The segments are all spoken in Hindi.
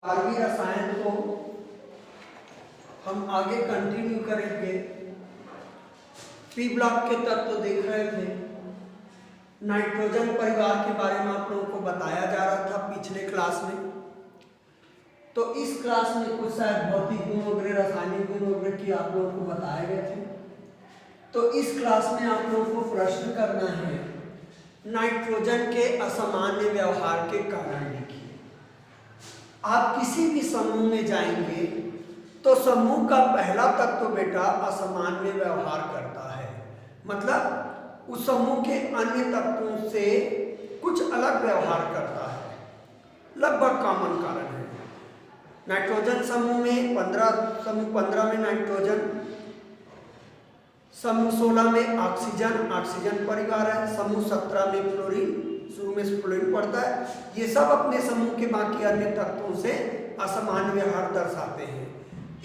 बारहवीं रसायन को हम आगे कंटिन्यू करेंगे। पी ब्लॉक के तत्व देख रहे थे। नाइट्रोजन परिवार के बारे में आप लोगों को बताया जा रहा था पिछले क्लास में। तो इस क्लास में कुछ शायद भौतिक गुण वगैरह, रासायनिक गुण वगैरह की आप लोगों को बताए गए थे। तो इस क्लास में आप लोगों को प्रश्न करना है, नाइट्रोजन के असामान्य व्यवहार के कारण लिखिए। आप किसी भी समूह में जाएंगे तो समूह का पहला तत्व बेटा असामान्य व्यवहार करता है, मतलब उस समूह के अन्य तत्वों से कुछ अलग व्यवहार करता है। लगभग कॉमन कारण है। नाइट्रोजन समूह में 15 में नाइट्रोजन, समूह 16 में ऑक्सीजन परिवार है, समूह 17 में फ्लोरीन, शुरू में फ्लोरीन पड़ता है। ये सब अपने समूह के बाकी अन्य तत्वों से असामान्य व्यवहार दर्शाते हैं।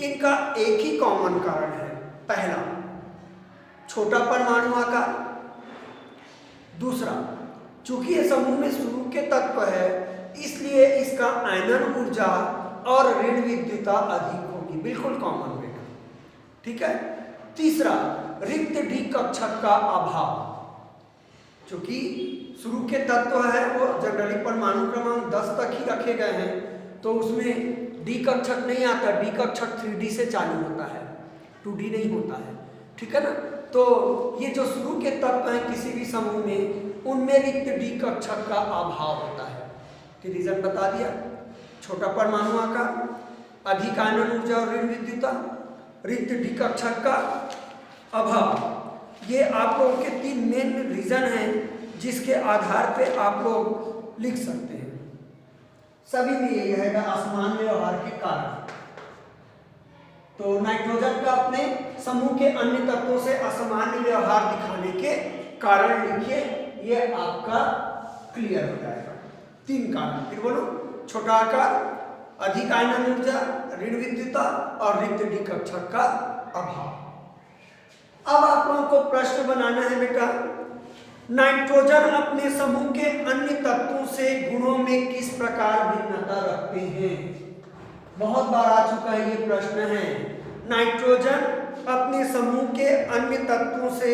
इनका एक ही कॉमन कारण है, पहला छोटा परमाणु आकार, दूसरा चूंकि ये समूह में शुरू के तत्व है इसलिए इसका आयनन ऊर्जा और ऋण विद्युता अधिक होगी। बिल्कुल कॉमन बेटा, ठीक है। तीसरा रिक्त डी कक्षक का अभाव, चूंकि शुरू के तत्व है वो जनरली परमाणु क्रमांक 10 तक ही रखे गए हैं, तो उसमें डी कक्षक नहीं आता। डी कक्षक 3D से चालू होता है, 2D नहीं होता है, ठीक है ना। तो ये जो शुरू के तत्व हैं किसी भी समूह में, उनमें रिक्त डी कक्षक का अभाव होता है। तो रीजन बता दिया, छोटा परमाणु आकार, अधिक आयनन ऊर्जा और ऋण विद्युता, रिक्त डी कक्षक का अभाव। ये आप लोगों के 3 मेन रीजन हैं जिसके आधार पे आप लोग लिख सकते हैं। सभी में यही रहेगा असामान्य व्यवहार के कारण। तो नाइट्रोजन का अपने समूह के अन्य तत्वों से असामान्य व्यवहार दिखाने के कारण लिखिए, ये आपका क्लियर हो जाएगा। 3 कारण, फिर बोलो, छोटा आकार, अधिक आयनन ऊर्जा, ऋण विद्युता और रिक्त डी कक्षक का अभाव। अब आप लोगों को प्रश्न बनाना है बेटा, नाइट्रोजन अपने समूह के अन्य तत्वों से गुणों में किस प्रकार भिन्नता रखते हैं। बहुत बार आ चुका है ये प्रश्न है। नाइट्रोजन अपने समूह के अन्य तत्वों से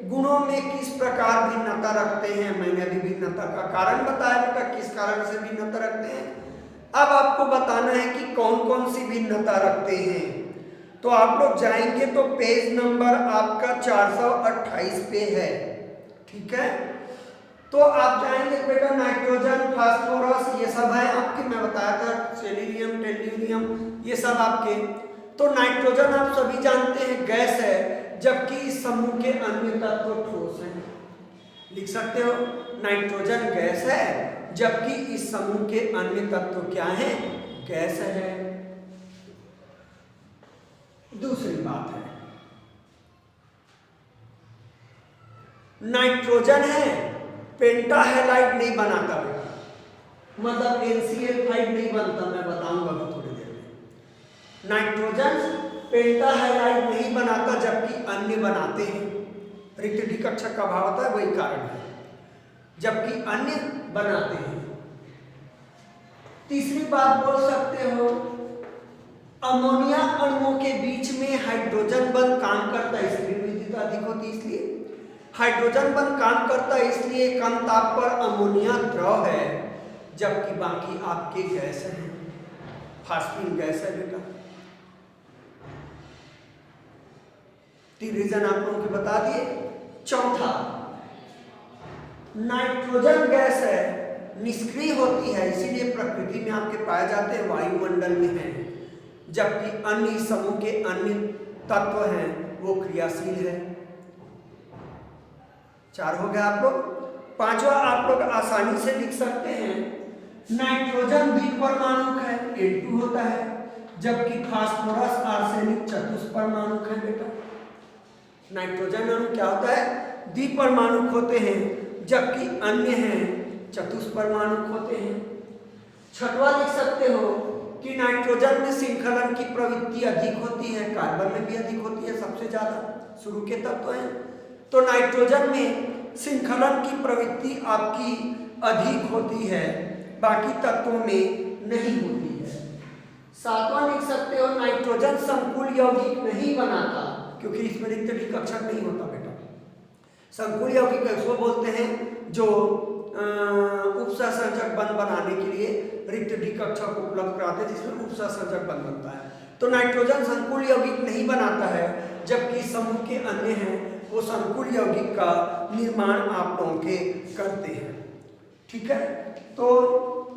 गुणों में किस प्रकार भिन्नता रखते हैं। मैंने अभी भिन्नता का कारण बताया बेटा, किस कारण से भिन्नता रखते हैं। अब आपको बताना है कि कौन कौन सी भिन्नता रखते हैं। तो आप लोग जाएंगे तो पेज नंबर आपका 428 पे है, ठीक है। तो आप जाएंगे बेटा, नाइट्रोजन, फास्फोरस, ये सब है आपके, मैं बताया था, सेलेनियम, टेल्यूरियम, ये सब आपके। तो नाइट्रोजन आप सभी जानते हैं गैस है, जबकि इस समूह के अन्य तत्व ठोस हैं। लिख सकते हो, नाइट्रोजन गैस है जबकि इस समूह के अन्य तत्व क्या हैं, गैस है। दूसरी बात है, नाइट्रोजन है पेंटाहेलाइड नहीं बनाता बेटा, मतलब NCl5 नहीं बनता, मैं बताऊंगा अभी थोड़ी देर में। नाइट्रोजन पेंटाहेलाइड नहीं बनाता जबकि अन्य बनाते हैं। रिक्त डी कक्षक का अभाव होता है, वही कारण है, जबकि अन्य बनाते हैं। तीसरी बात बोल सकते हो, अमोनिया अणुओं के बीच में हाइड्रोजन बंध काम करता है, इसलिए विद्युत अधिक होती है। इसलिए हाइड्रोजन बंध काम करता है, इसलिए कम ताप पर अमोनिया द्रव है जबकि बाकी आपके गैस हैं। फास्फीन गैस है बेटा। 3 रीजन आप लोगों को बता दिए। चौथा, नाइट्रोजन गैस है, निष्क्रिय होती है, इसीलिए प्रकृति में आपके पाए जाते हैं, वायुमंडल में है, जबकि अन्य समूह के अन्य तत्व हैं वो क्रियाशील है। 4 हो गया आप लोग। 5वां आप लोग आसानी से लिख सकते हैं, नाइट्रोजन द्विपरमाणुक है, N2 होता है, जबकि फास्फोरस आर्सेनिक चतुष्परमाणुक है बेटा। नाइट्रोजन अणु क्या होता है, द्विपरमाणुक होते हैं, जबकि अन्य हैं चतुष्परमाणुक होते हैं। 6वां लिख सकते हो कि नाइट्रोजन में श्रृंखलन की प्रवृत्ति अधिक होती है, कार्बन में भी अधिक होती है, सबसे ज्यादा शुरू के तत्व हैं। तो नाइट्रोजन में श्रृंखलन की प्रवृत्ति आपकी अधिक होती है, बाकी तत्वों में नहीं होती है। नाइट्रोजन संकुल यौगिक नहीं बनाता, क्योंकि इसमें रिक्त डी कक्षक नहीं होता बेटा। संकुल यौगिक उसको बोलते हैं जो उपसंयोजक बंध बनाने के लिए रिक्त डी कक्षक उपलब्ध कराते हैं, जिसमें उपसंयोजक बंध बनता है। तो नाइट्रोजन संकुल यौगिक नहीं बनाता है, जबकि समूह के अन्य हैं वो संकुल यौगिक का निर्माण आप लोगों के करते हैं। ठीक है, तो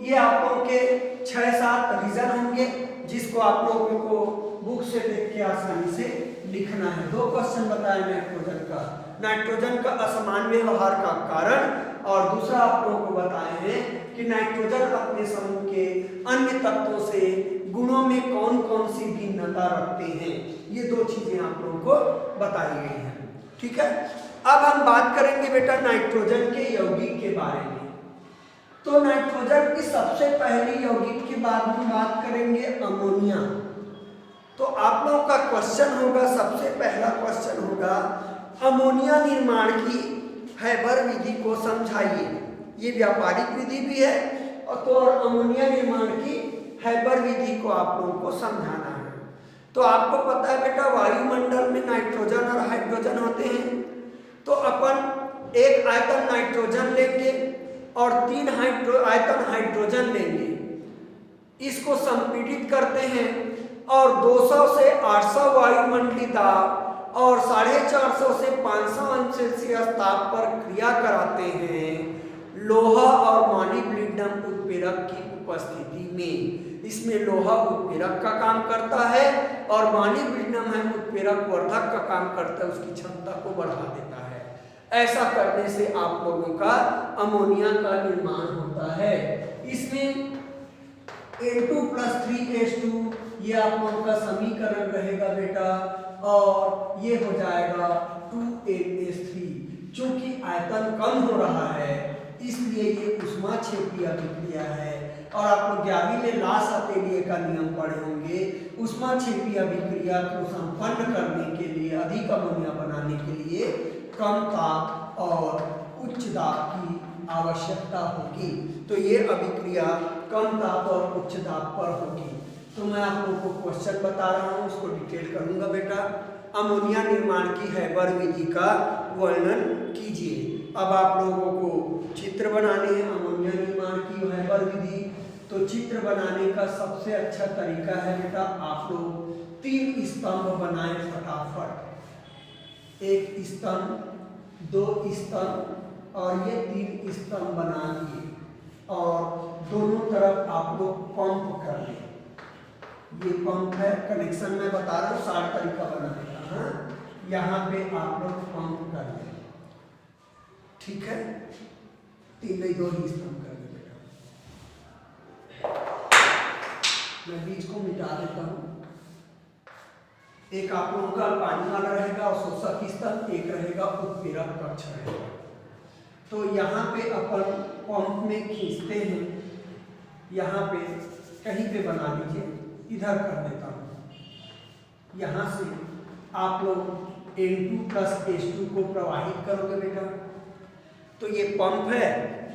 ये आप लोगों के 6-7 रीजन होंगे, जिसको आप लोगों को बुक से देख के आसानी से लिखना है। 2 क्वेश्चन बताए नाइट्रोजन का असमान व्यवहार का कारण, और दूसरा आप लोगों को बताए हैं कि नाइट्रोजन अपने समूह के अन्य तत्वों से गुणों में कौन कौन सी भिन्नता रखते हैं। ये 2 चीजें आप लोगों को बताई गई हैं। ठीक है, अब हम बात करेंगे बेटा नाइट्रोजन के यौगिक के बारे में। तो नाइट्रोजन की सबसे पहली यौगिक के बाद हम बात करेंगे अमोनिया। तो आप लोगों का क्वेश्चन होगा, सबसे पहला क्वेश्चन होगा, अमोनिया निर्माण की हैबर विधि को समझाइए। ये व्यापारिक विधि भी है, और अमोनिया निर्माण की हैबर विधि को आप लोगों को समझाना है। तो आपको पता है बेटा वायुमंडल में नाइट्रोजन और हाइड्रोजन होते हैं। तो अपन एक आयतन नाइट्रोजन लेंगे और 3 आयतन हाइड्रोजन लेंगे, इसको संपीड़ित करते हैं और 200 से 800 वायुमंडलीय दाब और 450 से 500 अंश सेल्सियस ताप पर क्रिया कराते हैं लोहा और मॉलिब्डेनम उत्प्रेरक की उपस्थिति में। इसमें लोहा उत्प्रेरक का काम करता है और मॉलिब्डेनम है उत्प्रेरक वर्धक का काम करता है, उसकी क्षमता को बढ़ा देता है। ऐसा करने से आप लोगों का अमोनिया का निर्माण होता है। इसमें N2+3H2 ये आप लोगों का समीकरण रहेगा बेटा, और ये हो जाएगा 2NH3। चूंकि आयतन कम हो रहा है इसलिए ये ऊष्माक्षेपीय अभिक्रिया है। और आप लोग 11वीं में लास अटेलिये का नियम पढ़े होंगे। ऊष्माक्षेपीय अभिक्रिया को संपन्न करने के लिए, अधिक अमोनिया बनाने के लिए कम ताप और उच्च दाब की आवश्यकता होगी। तो ये अभिक्रिया कम ताप और उच्च दाब पर होगी। तो मैं आप लोगों को क्वेश्चन बता रहा हूँ, उसको डिटेल करूंगा बेटा। अमोनिया निर्माण की हैबर विधि का वर्णन कीजिए। अब आप लोगों को चित्र बनाने हैं अमोनिया निर्माण की हैबर विधि। तो चित्र बनाने का सबसे अच्छा तरीका है बेटा, आप लोग 3 स्तंभ बनाएं फटाफट। 1 स्तंभ, 2 स्तंभ और ये 3 स्तंभ बना दिए, और दोनों तरफ आप लोग पंप कर लें। ये पंप है, कनेक्शन मैं बता रहा हूँ, 60 तरीका बनाने का। हाँ, यहाँ पे आप लोग पंप कर लें। ठीक है, 2 ही स्तंभ कर दे बेटा। मैं बीच को मिटा देता हूँ। एक आप लोगों का पानी वाला रहेगा और शोषक स्तंभ, एक रहेगा उत्प्रेरक कक्ष रहेगा। तो यहाँ पे अपन पंप में खींचते हैं, यहाँ पे कहीं पे बना लीजिए, इधर कर देता हूँ। यहाँ से आप लोग N2+H2 को प्रवाहित करोगे बेटा। तो ये पंप है,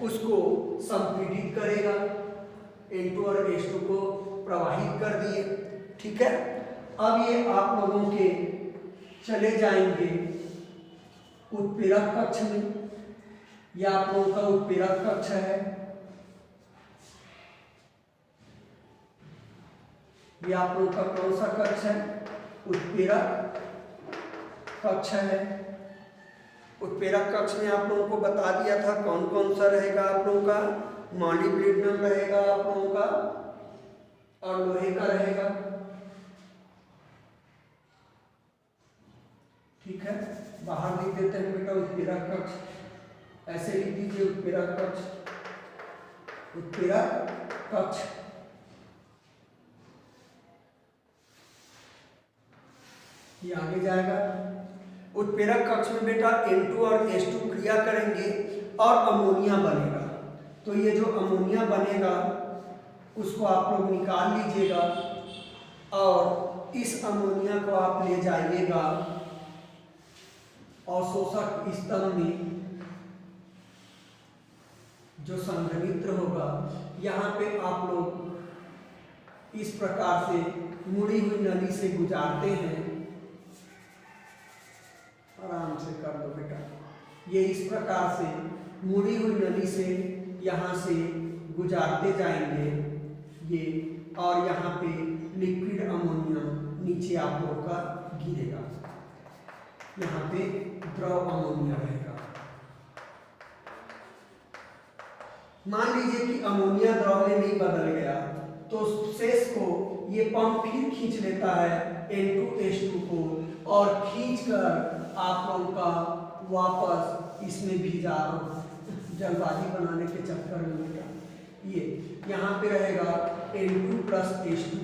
उसको संपीड़ित करेगा, N2 और H2 को प्रवाहित कर दिए। ठीक है, अब ये आप लोगों के चले जाएंगे उत्प्रेरक कक्ष में। यह आप लोगों का उत्प्रेरक कक्ष है। ये आप लोगों का कौन सा कक्ष है? उत्प्रेरक कक्ष है। उत्प्रेरक कक्ष में आप लोगों को बता दिया था कौन कौन सा रहेगा आप लोगों का। मॉलिब्डेनम रहेगा आप लोगों का, और लोहे का रहेगा। ठीक है, बाहर लिख देते हैं बेटा उत्प्रेरक कक्ष। ऐसे लिख दीजिए उत्प्रेरक कक्ष, उत्प्रेरक कक्ष। ये आगे जाएगा। उत्प्रेरक कक्ष में बेटा N2 और H2 क्रिया करेंगे और अमोनिया बनेगा। तो ये जो अमोनिया बनेगा उसको आप लोग निकाल लीजिएगा, और इस अमोनिया को आप ले जाइएगा और शोषक स्तंभ में जो संघनित्र होगा, यहाँ पे आप लोग इस प्रकार से मुड़ी हुई नली से गुजारते हैं। आराम से कर दो बेटा। ये इस प्रकार से मुड़ी हुई नली से यहाँ से गुजारते जाएंगे ये, और यहाँ पे लिक्विड अमोनिया नीचे आप लोग का गिरेगा। यहाँ पे द्रव अमोनिया रहेगा। मान लीजिए कि अमोनिया द्रव में नहीं बदल गया तो शेष को ये पंप फिर खींच लेता है N2H2 को, और खींचकर आप लोगों का वापस इसमें भिजा, जल्दबाजी बनाने के चक्कर में बेटा ये यहाँ पे रहेगा N2 प्लस H2,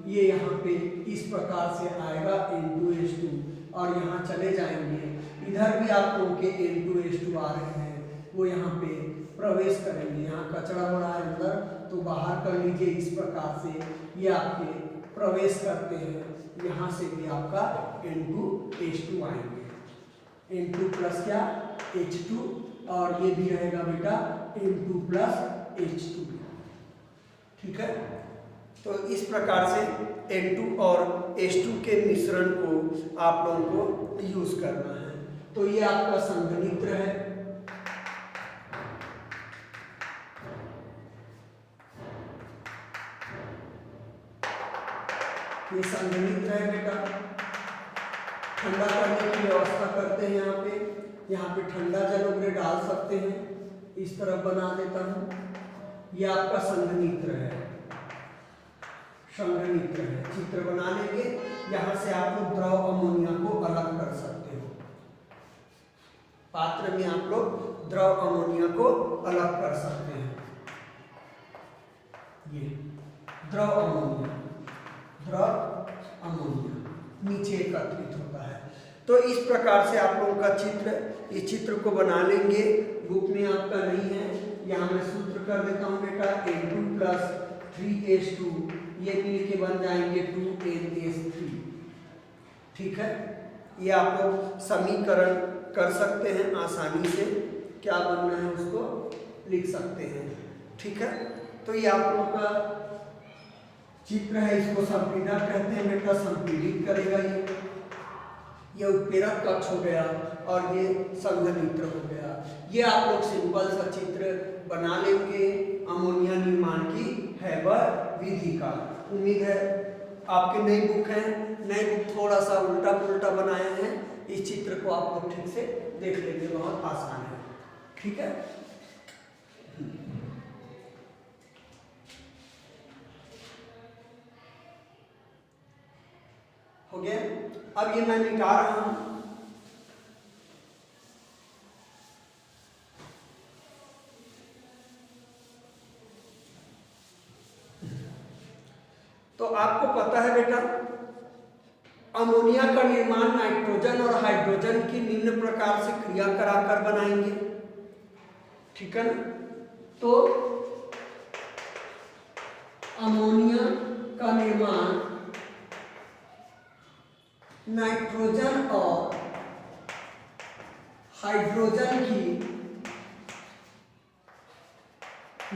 ये यहाँ पे इस प्रकार से आएगा N2H2, और यहाँ चले जाएंगे। इधर भी आप लोगों के N2H2 आ रहे हैं, वो यहाँ पे प्रवेश करेंगे। यहाँ कचरा हो रहा है अंदर, तो बाहर कर लीजिए। इस प्रकार से ये आपके प्रवेश करते हैं। यहाँ से भी आपका N2H2 आएंगे, N2 प्लस क्या H2, और ये भी रहेगा बेटा N2 प्लस H2। ठीक है, तो इस प्रकार से N2 और H2 के मिश्रण को आप लोगों को यूज करना है। तो ये आपका संघनित्र है। ये संघनित्र है बेटा। ठंडा करने की व्यवस्था करते हैं यहाँ पे ठंडा जल उगरे डाल सकते हैं। इस तरफ बना देता हूँ। ये आपका संघनित्र है, संघनित्र है। चित्र बना लेंगे। यहाँ से आप लोग द्रव अमोनिया को अलग कर सकते हो। पात्र में आप लोग द्रव अमोनिया को अलग कर सकते हैं। ये द्रव अमोनिया, द्रव अमोनिया नीचे एकत्रित होता है। तो इस प्रकार से आप लोगों का चित्र, इस चित्र को बना लेंगे। बुक में आपका नहीं है, यहाँ मैं सूत्र कर देता हूँ बेटा। N2 प्लस 3H2, ये मिल के बन जाएंगे 2NH3। ठीक है, ये आप लोग समीकरण कर सकते हैं आसानी से। क्या बनना है उसको लिख सकते हैं। ठीक है, तो ये आप लोग का चित्र है। इसको संपीड़क कहते हैं बेटा, संपीड़ित करेगा ये उत्प्रेरक कक्ष हो गया और ये संघनित्र हो गया। ये आप लोग सिंपल सा चित्र बना लेंगे अमोनिया निर्माण की हैबर विधि का। उम्मीद है आपके नई बुक है, नई बुक थोड़ा सा उल्टा पुल्टा बनाए हैं। इस चित्र को आप लोग ठीक से देख लेंगे, बहुत आसान है। ठीक है, हो गया। अब ये मैं मिटा रहा हूं। तो आपको पता है बेटा, अमोनिया का निर्माण नाइट्रोजन और हाइड्रोजन की निम्न प्रकार से क्रिया कराकर बनाएंगे। ठीक है ना, तो अमोनिया का निर्माण नाइट्रोजन और हाइड्रोजन की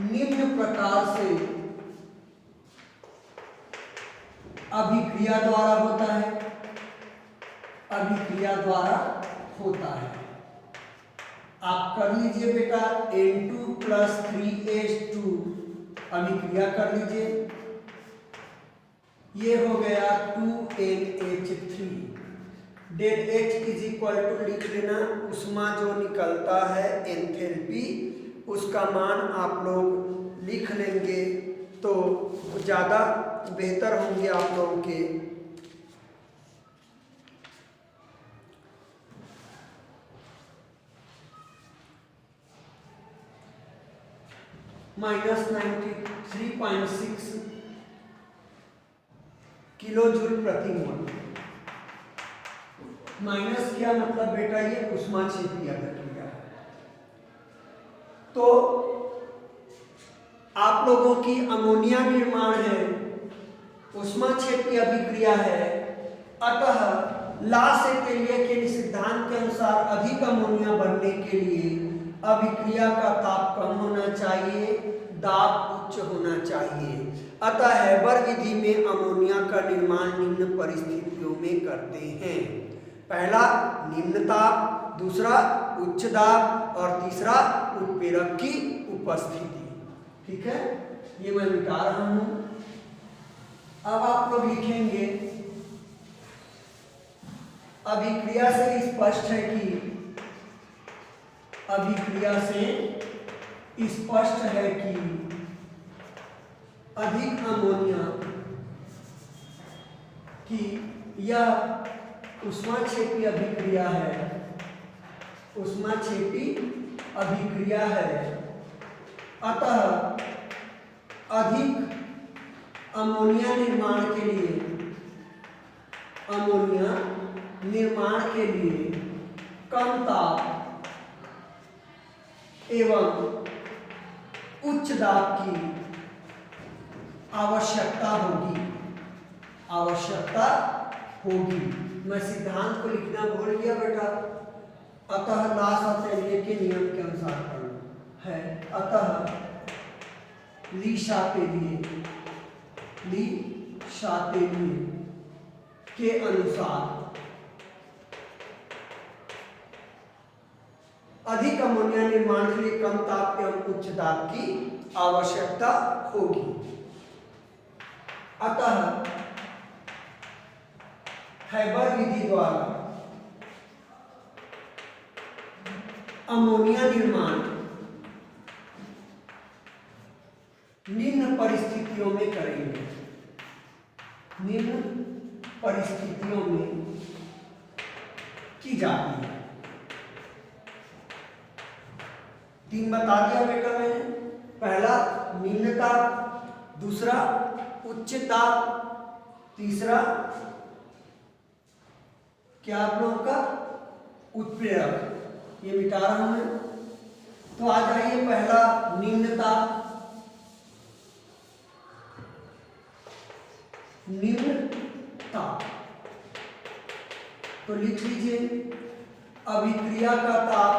निम्न प्रकार से अभिक्रिया द्वारा होता है, अभिक्रिया द्वारा होता है। आप कर लीजिए बेटा, N2 प्लस 3H2 अभिक्रिया कर लीजिए। ये हो गया 2NH3। डेड H इज इक्वल टू लिख लेना, उष्मा जो निकलता है एंथैल्पी, उसका मान आप लोग लिख लेंगे तो ज़्यादा बेहतर होंगे आप लोगों के। -93.6 किलो जूल प्रति मोल। माइनस क्या मतलब बेटा, ये ऊष्माक्षेपीय अभिक्रिया है। तो आप लोगों की अमोनिया निर्माण है, ऊष्माक्षेपीय अभिक्रिया है, अतः ला से तेलिए के सिद्धांत के अनुसार अधिक अमोनिया बनने के लिए अभिक्रिया का ताप कम होना चाहिए, दाब उच्च होना चाहिए। अतः हैबर विधि में अमोनिया का निर्माण निम्न परिस्थितियों में करते हैं। पहला निम्न ताप, दूसरा उच्च दाब और तीसरा उत्प्रेरक की उपस्थिति। ठीक है, ये मैं मिटा रहा हूं। अब आप लोग लिखेंगे अभिक्रिया से स्पष्ट है कि अधिक अमोनिया की यह ऊष्माक्षेपी अभिक्रिया है, अतः अधिक अमोनिया निर्माण के लिए कम ताप एवं उच्च दाब की आवश्यकता होगी। मैं सिद्धांत को लिखना भूल गया बेटा। अतः लास और तेलिए के नियम के अनुसार करना है। अतः ली शातेलिए के अनुसार अधिक अमोनिया निर्माण के लिए कम ताप एवं उच्च दाब की आवश्यकता होगी। अतः हैबर विधि द्वारा अमोनिया निर्माण निम्न परिस्थितियों में करेंगे। निम्न परिस्थितियों में की जाती है। 3 बता दिया बेटा मैंने। पहला निम्न ताप, दूसरा उच्च ताप, तीसरा क्या आप लोगों का उत्प्रेरक। ये मिटा रहा हूं मैं। तो आ जाइए पहला निम्न ताप। तो लिख लीजिए अभिक्रिया का ताप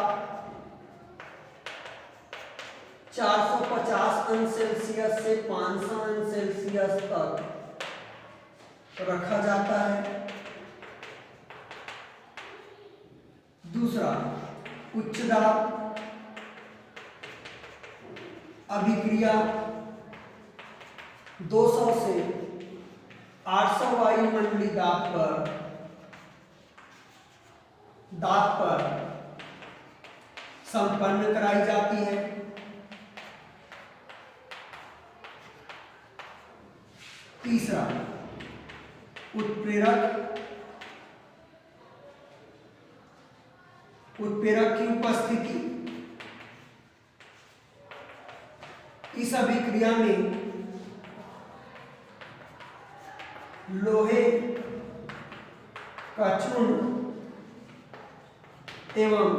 450 अंश सेल्सियस से 500 अंश सेल्सियस तक रखा जाता है। दूसरा उच्च दाब अभिक्रिया 200 से 800 वायुमंडलीय दाब पर संपन्न कराई जाती है। तीसरा उत्प्रेरक की उपस्थिति। इस अभिक्रिया में लोहे का चूर्ण एवं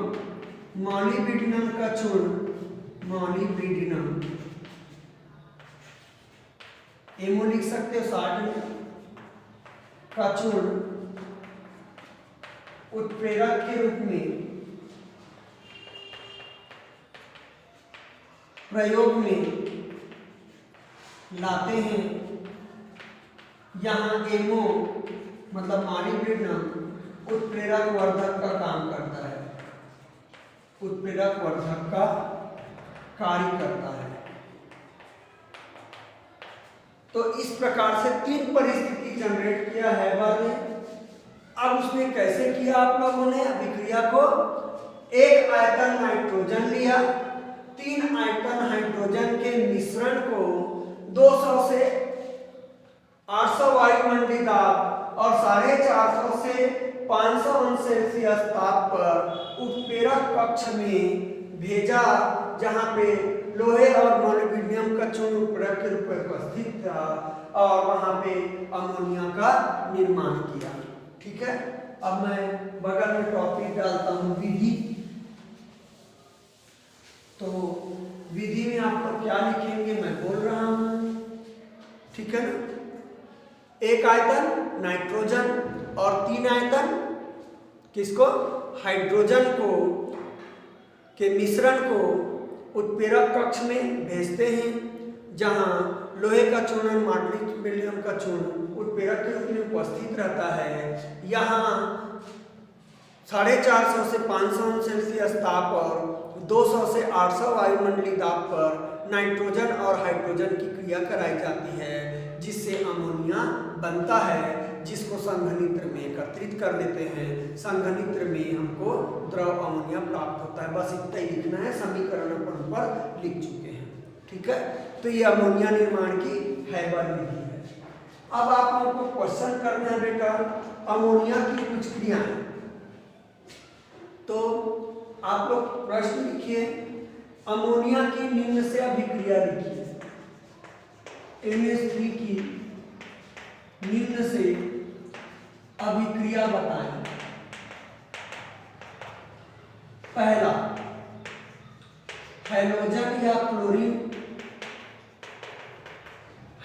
मॉलिब्डेनम का चूर्ण, एमो लिख सकते हो 60 में, का चूर्ण उत्प्रेरक के रूप में प्रयोग में लाते हैं। यहाँ एमो मतलब मॉलिब्डेनम उत्प्रेरक वर्धक का काम करता है, उत्प्रेरक वर्धक का कार्य करता है। तो इस प्रकार से 3 परिस्थिति जनरेट किया हैबर ने। अब उसमें कैसे किया आप लोगों ने अभिक्रिया को? एक आयतन नाइट्रोजन लिया, 3 आयतन हाइड्रोजन के मिश्रण को 200 से 800 वायुमंडलीय दाब और 450 से 500 अंश सेल्सियस ताप पर उत्प्रेरक कक्ष में भेजा, जहां पे लोहे और मॉलिब्डेनम का चूर्ण उत्प्रेरक के रूप में उपस्थित था और वहां पे अमोनिया का निर्माण किया। ठीक है, अब मैं बगल में टॉपिक डालता हूं विधि। तो विधि में आप लोग क्या लिखेंगे मैं बोल रहा हूं। ठीक है ना, एक आयतन नाइट्रोजन और 3 आयतन किसको? हाइड्रोजन को के मिश्रण को उत्प्रेरक कक्ष में भेजते हैं, जहां लोहे का चूर्ण मार्टलियम का चूर्ण उत्प्रेरक के रूप में उपस्थित रहता है। यहाँ 450 से 500 सेल्सियस ताप और 200 से 800 वायुमंडलीय दाब पर नाइट्रोजन और हाइड्रोजन की क्रिया कराई जाती है, जिससे अमोनिया बनता है, जिसको संघनित्र में एकत्रित कर लेते हैं। संघनित्र में हमको द्रव अमोनिया प्राप्त होता है। बस इतना ही लिखना है, समीकरण अपन ऊपर लिख चुके हैं। ठीक है, तो ये अमोनिया निर्माण की हैबर विधि है। अब आप लोगों को क्वेश्चन करना है बेटा, अमोनिया की कुछ क्रियाएं। तो आप लोग प्रश्न लिखिए, अमोनिया की निम्न से अभिक्रिया लिखिए। NH3 की निम्न से अभिक्रिया बताएं। पहला, हैलोजन या क्लोरीन,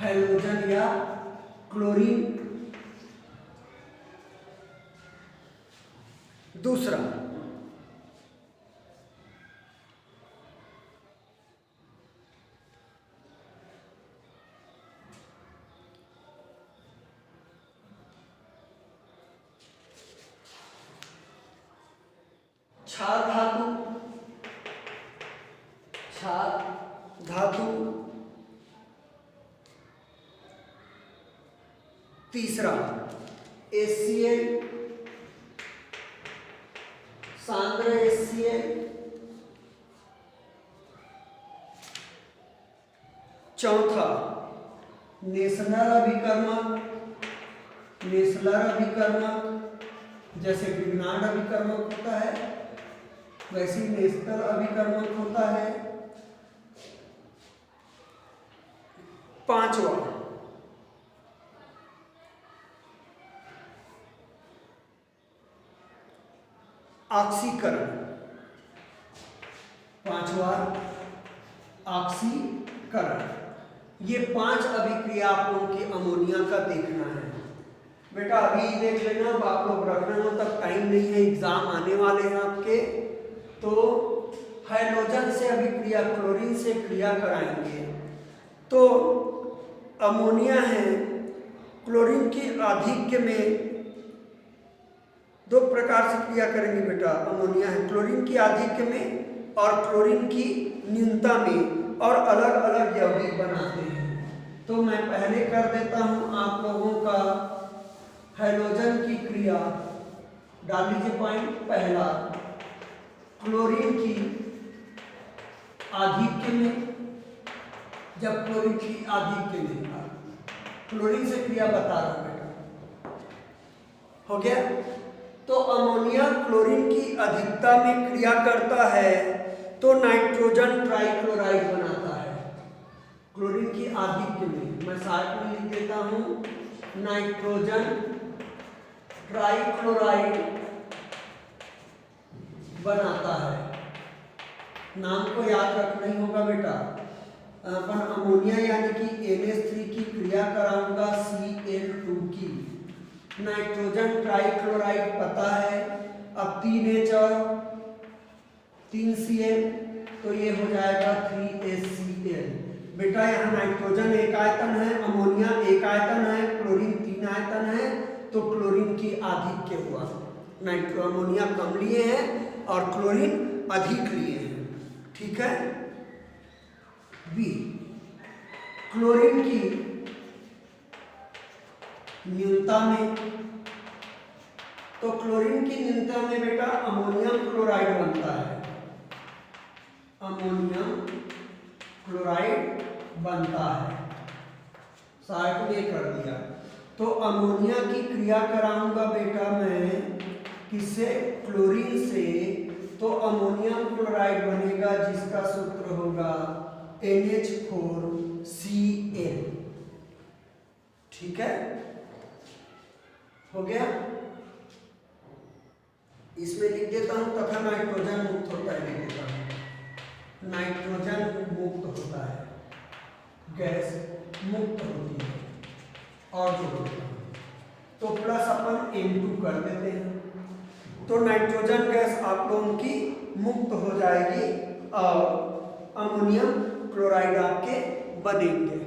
हैलोजन या क्लोरीन। दूसरा, क्षार धातु, क्षार धातु। तीसरा, HCl, सांद्र HCl। चौथा, नेसलर अभिकर्मक, नेसलर अभिकर्मक जैसे ग्रिग्नार्ड अभिकर्मक होता है वैसे नेसलर अभिकर्मक होता है। पांचवा, ऑक्सीकरण। पांचवा, ऑक्सीकरण। ये 5 अभिक्रिया आप लोगों की अमोनिया का देखना है बेटा। अभी देख लेना, अब आप लोग रखना, मतलब टाइम नहीं है, एग्जाम आने वाले हैं आपके। तो हाइड्रोजन से अभिक्रिया क्लोरीन से क्रिया कराएंगे तो अमोनिया है, क्लोरीन की आधिक्य में 2 प्रकार से क्रिया करेंगे बेटा। अमोनिया है क्लोरीन की आधिक्य में और क्लोरीन की न्यूनता में, और अलग अलग यौगिक बनाते हैं। तो मैं पहले कर देता हूं आप लोगों का हाइड्रोजन की क्रिया। डाल लीजिए पॉइंट। पहला, क्लोरीन की आधिक्य में, जब क्लोरीन की आधिक्य में, क्लोरीन से क्रिया बता रहा हूं बेटा, हो गया। तो अमोनिया क्लोरीन की अधिकता में क्रिया करता है तो नाइट्रोजन ट्राइक्लोराइड बनाता है। क्लोरीन की आधिक्य में, मैं साथ में लिख देता हूं, नाइट्रोजन ट्राइक्लोराइड बनाता है। नाम को याद रखना ही होगा बेटा। अपन अमोनिया यानी कि NH3 की क्रिया कराऊंगा Cl2 की, नाइट्रोजन ट्राइक्लोराइड पता है। अब 3H और 3Cl, तो ये हो जाएगा 3HCl। बेटा यहाँ नाइट्रोजन एक आयतन है, अमोनिया एक आयतन है, क्लोरीन 3 आयतन है, तो क्लोरीन की आधिक्य हुआ। नाइट्रो अमोनिया कम लिए हैं और क्लोरीन अधिक लिए हैं। ठीक है। बी, क्लोरीन की न्यूनता में, तो क्लोरीन की न्यूनता में बेटा अमोनियम क्लोराइड बनता है। अमोनियम क्लोराइड बनता है, साइड में कर दिया। तो अमोनिया की क्रिया कराऊंगा बेटा मैं किससे, क्लोरीन से, तो अमोनियम क्लोराइड बनेगा जिसका सूत्र होगा NH4Cl। ठीक है, हो गया। इसमें लिख देता हूं तथा नाइट्रोजन मुक्त होता है, लिख देता हूं नाइट्रोजन मुक्त होता है, गैस मुक्त होती है, और जो होता है तो प्लस अपन N2 कर देते हैं। तो नाइट्रोजन गैस आप लोगों की मुक्त हो जाएगी और अमोनियम क्लोराइड आपके बनेंगे।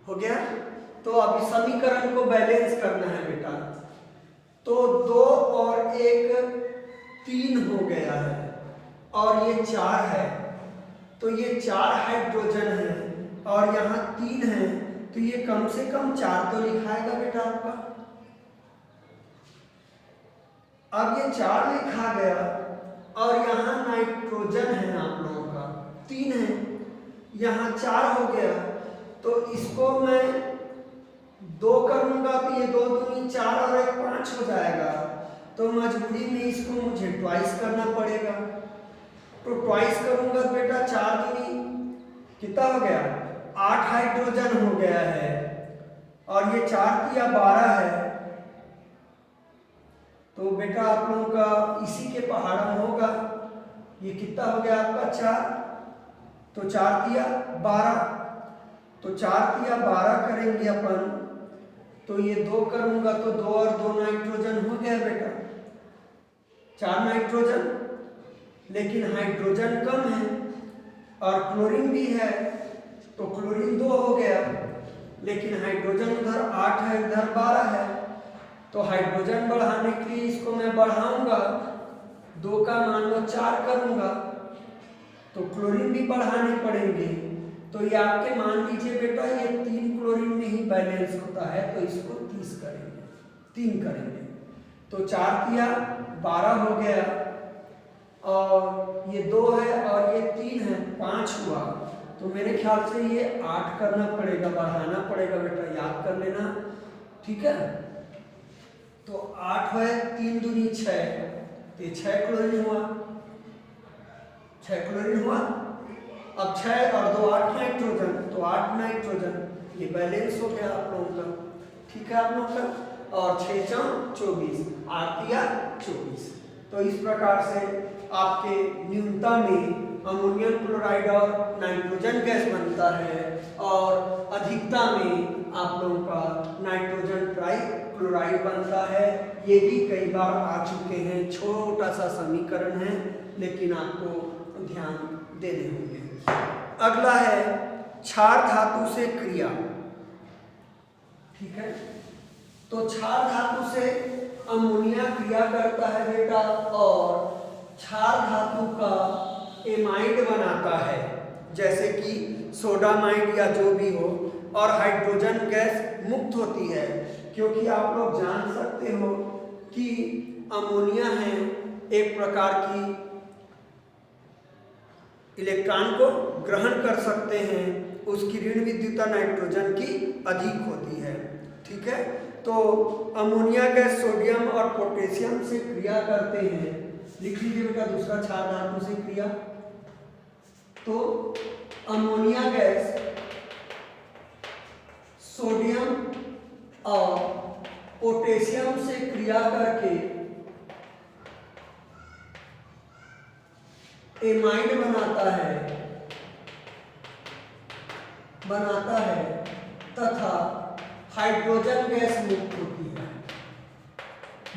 हो गया। तो अभी समीकरण को बैलेंस करना है बेटा। तो 2 और 1 3 हो गया है और ये 4 है, तो ये 4 हाइड्रोजन है और यहाँ 3 है, तो ये कम से कम 4 तो लिखाएगा बेटा आपका। अब ये 4 लिखा गया और यहाँ नाइट्रोजन है आप लोगों का 3 है, यहाँ 4 हो गया, तो इसको मैं 2 करूंगा तो ये 2 दूनी 4 और 1 5 हो जाएगा, तो मजबूरी में इसको मुझे ट्वाइस करना पड़ेगा। तो ट्वाइस करूंगा बेटा 4 दूनी कितना हो गया 8 हाइड्रोजन हो गया है और ये 4 तिया 12 है, तो बेटा आप लोगों का इसी के पहाड़ा में होगा। ये कितना हो गया आपका 4, तो 4 तिया 12, तो 4 तिया 12 करेंगे अपन, तो ये 2 करूंगा तो 2 और 2 नाइट्रोजन हो गया बेटा, 4 नाइट्रोजन, लेकिन हाइड्रोजन कम है और क्लोरीन भी है, तो क्लोरीन 2 हो गया, लेकिन हाइड्रोजन उधर 8 है इधर 12 है, तो हाइड्रोजन बढ़ाने के लिए इसको मैं बढ़ाऊंगा, 2 का मान लो 4 करूंगा, तो क्लोरीन भी बढ़ाने पड़ेंगे, तो ये आपके मान लीजिए बेटा ये 3 क्लोरीन में ही बैलेंस होता है, तो इसको 30 करेंगे, 3 करेंगे, तो 4 तिया 12 हो गया और ये 2 है और ये 3 है 5 हुआ, तो मेरे ख्याल से ये 8 करना पड़ेगा, बढ़ाना पड़ेगा बेटा, याद कर लेना, ठीक है। तो 8 है 3 दूनी 6, तो 6 क्लोरीन हुआ, 6 क्लोरीन हुआ। अब 6 और 2 8 नाइट्रोजन, तो 8 नाइट्रोजन, ये बैलेंस हो गया आप लोगों का, ठीक है आप लोगों का। और 6 4 24, 8 तिया 24, तो इस प्रकार से आपके न्यूनता में अमोनियम क्लोराइड और नाइट्रोजन गैस बनता है और अधिकता में आप लोगों का नाइट्रोजन ट्राई क्लोराइड बनता है। ये भी कई बार आ चुके हैं, छोटा सा समीकरण है लेकिन आपको ध्यान देने होंगे। अगला है क्षार धातु से क्रिया, ठीक है। तो क्षार धातु से अमोनिया क्रिया करता है बेटा और क्षार धातु का एमाइड बनाता है, जैसे कि सोडामाइड या जो भी हो, और हाइड्रोजन गैस मुक्त होती है, क्योंकि आप लोग जान सकते हो कि अमोनिया है एक प्रकार की इलेक्ट्रॉन को ग्रहण कर सकते हैं, उसकी ऋण विद्युता नाइट्रोजन की अधिक होती है, ठीक है। तो अमोनिया गैस सोडियम और पोटेशियम से क्रिया करते हैं। लिख लीजिए बेटा दूसरा क्षार धातु से क्रिया। तो अमोनिया गैस सोडियम और पोटेशियम से क्रिया करके एमाइड बनाता है तथा हाइड्रोजन गैस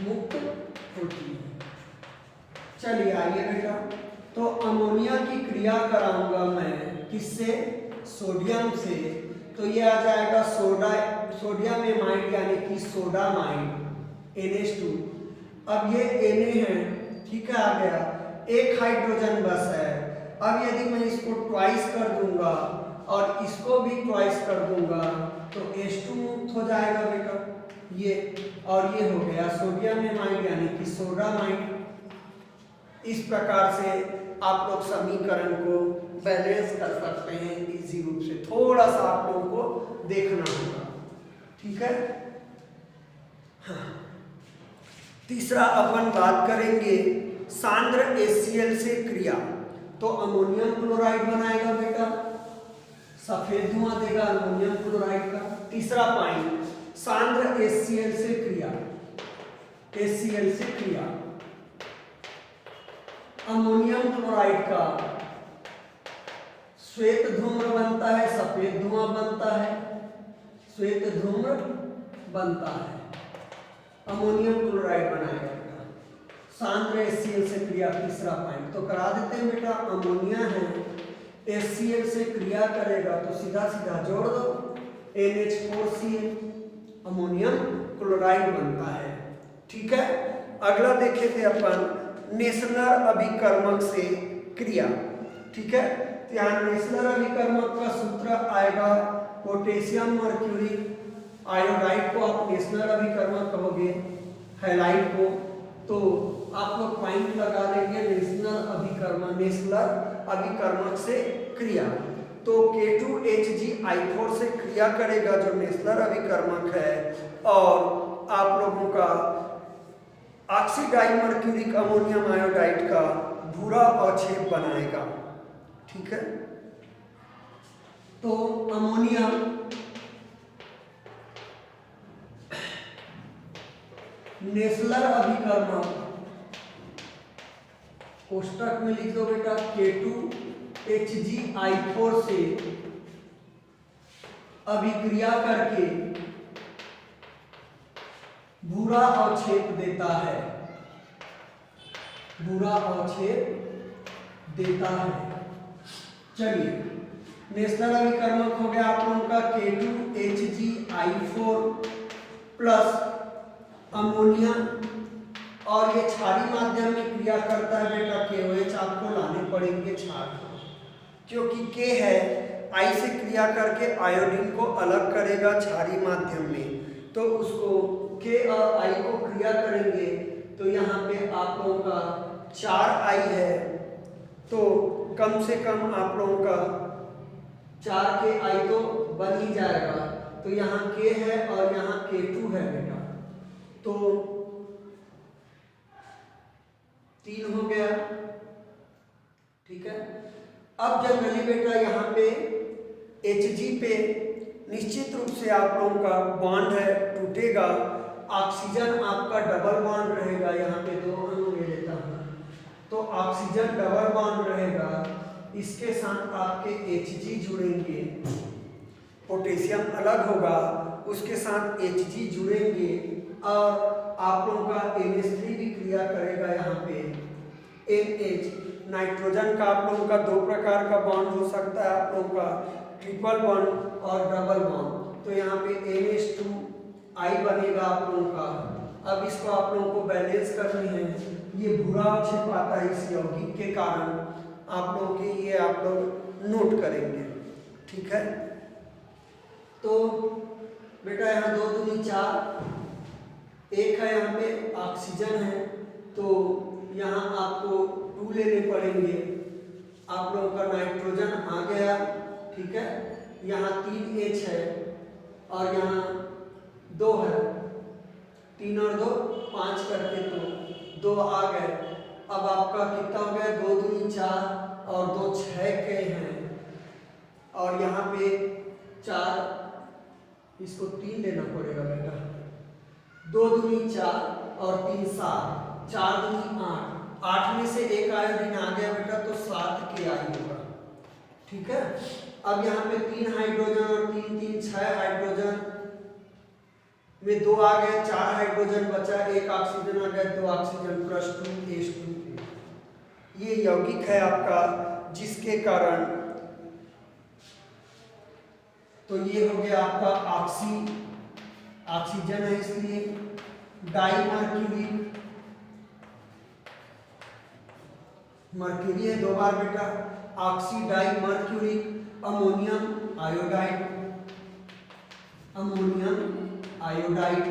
मुक्त होती है। चलिए आइए बेटा, तो अमोनिया की क्रिया कराऊंगा मैं किससे, सोडियम से, तो ये आ जाएगा सोडियम एमाइड यानी कि सोडामाइड NH2। अब ये Na है, ठीक है, आ गया, एक हाइड्रोजन बस है। अब यदि मैं इसको ट्वाइस कर दूंगा और इसको भी ट्वाइस कर दूंगा तो H2 मुक्त हो जाएगा बेटा, ये, और ये हो गया सोडियम एमाइड यानी कि सोडामाइड। इस प्रकार से आप लोग समीकरण को बैलेंस कर सकते हैं इजी रूप से, थोड़ा सा आप लोगों को देखना होगा, ठीक है। हाँ। तीसरा अपन बात करेंगे सांद्र HCl से क्रिया। तो अमोनियम क्लोराइड बनाएगा बेटा, सफेद धुआं देगा अमोनियम क्लोराइड का। तीसरा पॉइंट, सांद्र HCl से क्रिया, HCl से क्रिया अमोनियम क्लोराइड का श्वेत धूम्र बनता है, सफेद धुआं बनता है, श्वेत धूम्र बनता है, अमोनियम क्लोराइड बनाएगा बेटा, सांद्र HCl से क्रिया, तीसरा पॉइंट तो करा देते हैं बेटा। अमोनिया है, HCl से क्रिया करेगा तो सीधा सीधा जोड़ दो, NH4Cl, अमोनियम क्लोराइड बनता है। ठीक है, अगला देखे थे अपन नेसलर अभिकर्मक से क्रिया। ठीक है, तो यहाँ नेसलर अभिकर्मक का सूत्र आएगा पोटेशियम मर्क्यूरी आयोडाइड को आप नेसलर अभिकर्मक कहोगे, हैलाइड को, तो आप लोग पॉइंट लगा लेंगे नेसलर अभिकर्मक से क्रिया। तो K2HgI4 से क्रिया करेगा जो नेसलर अभिकर्मक है, और आप लोगों का ऑक्सीडाइमर्क्यूरिक अमोनियम आयोडाइड का भूरा अवक्षेप बनाएगा। ठीक है, तो अमोनिया नेसलर अभिकर्मक, कोष्टक में लिख दो बेटा, K2HgI4 से अभिक्रिया करके भूरा अवक्षेप देता है, भूरा अवक्षेप देता है। चलिए, नेसलर अभिकर्मक हो गया आप लोगों का K2HgI4 प्लस अमोनिया, और ये क्षारीय माध्यम में क्रिया करता है बेटा KOH, आपको लाने पड़ेंगे क्षार, क्योंकि K है I से क्रिया करके आयोडीन को अलग करेगा क्षारीय माध्यम में, तो उसको K और I को क्रिया करेंगे तो यहाँ पे आप लोगों का 4I है, तो कम से कम आप लोगों का 4KI तो बन ही जाएगा। तो यहाँ K है और यहाँ K2 है बेटा, तो 3 हो गया। ठीक है, अब जनरली बेटा यहाँ पे Hg पे निश्चित रूप से आप लोगों का बॉन्ड है टूटेगा, ऑक्सीजन आपका डबल बॉन्ड रहेगा, यहाँ पे 2 अणु ले लेता हूँ, तो ऑक्सीजन डबल बॉन्ड रहेगा, इसके साथ आपके Hg जुड़ेंगे, पोटेशियम अलग होगा, उसके साथ Hg जुड़ेंगे, और आप लोगों का NH3 भी क्रिया करेगा यहाँ पे NH, नाइट्रोजन का आप लोगों का 2 प्रकार का बॉन्ड हो सकता है, आप लोगों का ट्रिपल बॉन्ड और डबल बॉन्ड, तो यहाँ पे NH2I बनेगा आप लोगों का। अब इसको आप लोगों को बैलेंस करनी है, ये भूरा अवक्षेप आता है इस यौगिक के कारण, आप लोगों के ये आप लोग नोट करेंगे। ठीक है, तो बेटा यहाँ 2 दूनी 4, एक है यहाँ पे ऑक्सीजन है, तो यहाँ आपको 2 लेने पड़ेंगे, आप लोगों का नाइट्रोजन आ गया। ठीक है, यहाँ 3H है और यहाँ 2 है, 3 और 2 5 करके तो 2 आ गए। अब आपका कितना हो गया, 2 दूनी 4 और 2 6 के हैं, और यहाँ पे 4, इसको 3 लेना पड़ेगा बेटा, 2 दूनी 4 और 3 7, 4 दूनी 8, 8 में से 1 आयोडीन आ गया बेटा, तो 7 KI होगा। ठीक है, अब यहाँ पे 3 हाइड्रोजन और 3 3 6 हाइड्रोजन में 2 आ गए, 4 हाइड्रोजन बचा, 1 ऑक्सीजन आ गया, 2 ऑक्सीजन प्लस 2H2। ये यौगिक है आपका, जिसके कारण, तो ये हो गया आपका ऑक्सीजन है, इसलिए डाइमर्क्यूरी, मर्क्यूरी है 2 बार बेटा, ऑक्सीडाइमर्क्यूरिक अमोनियम आयोडाइड, अमोनियम आयोडाइड,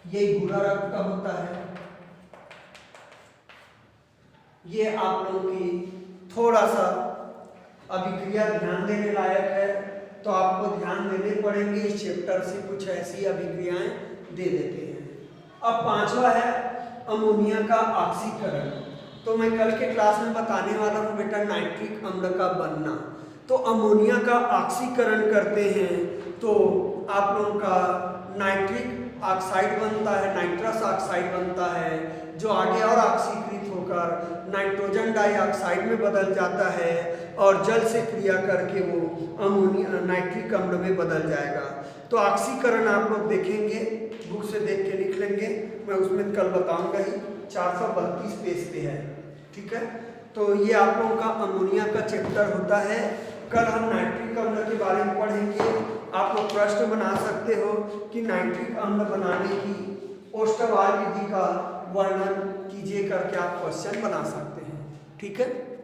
ये भूरा रंग का होता है। ये आप लोगों की थोड़ा सा अभिक्रिया ध्यान देने लायक है, तो आपको ध्यान देने पड़ेंगे, इस चैप्टर से कुछ ऐसी अभिक्रियाएं दे देते हैं। अब 5वां है अमोनिया का ऑक्सीकरण। तो मैं कल के क्लास में बताने वाला हूँ बेटा नाइट्रिक अम्ल का बनना। तो अमोनिया का ऑक्सीकरण करते हैं तो आप लोगों का नाइट्रिक ऑक्साइड बनता है, नाइट्रस ऑक्साइड बनता है, जो आगे और ऑक्सीकृत होकर नाइट्रोजन डाइऑक्साइड में बदल जाता है और जल से क्रिया करके वो अमोनिया नाइट्रिक अम्ल में बदल जाएगा। तो ऑक्सीकरण आप लोग देखेंगे, बुक से देख के लिख लेंगे, मैं उसमें कल बताऊंगा ही, 432 पेज पे है। ठीक है, तो ये आप लोगों का अमोनिया का चैप्टर होता है। कल हम नाइट्रिक अम्ल के बारे में पढ़ेंगे। आप लोग प्रश्न बना सकते हो कि नाइट्रिक अम्ल बनाने की ओस्टवाल विधि का वर्णन कीजिए करके आप क्वेश्चन बना सकते हैं। ठीक है।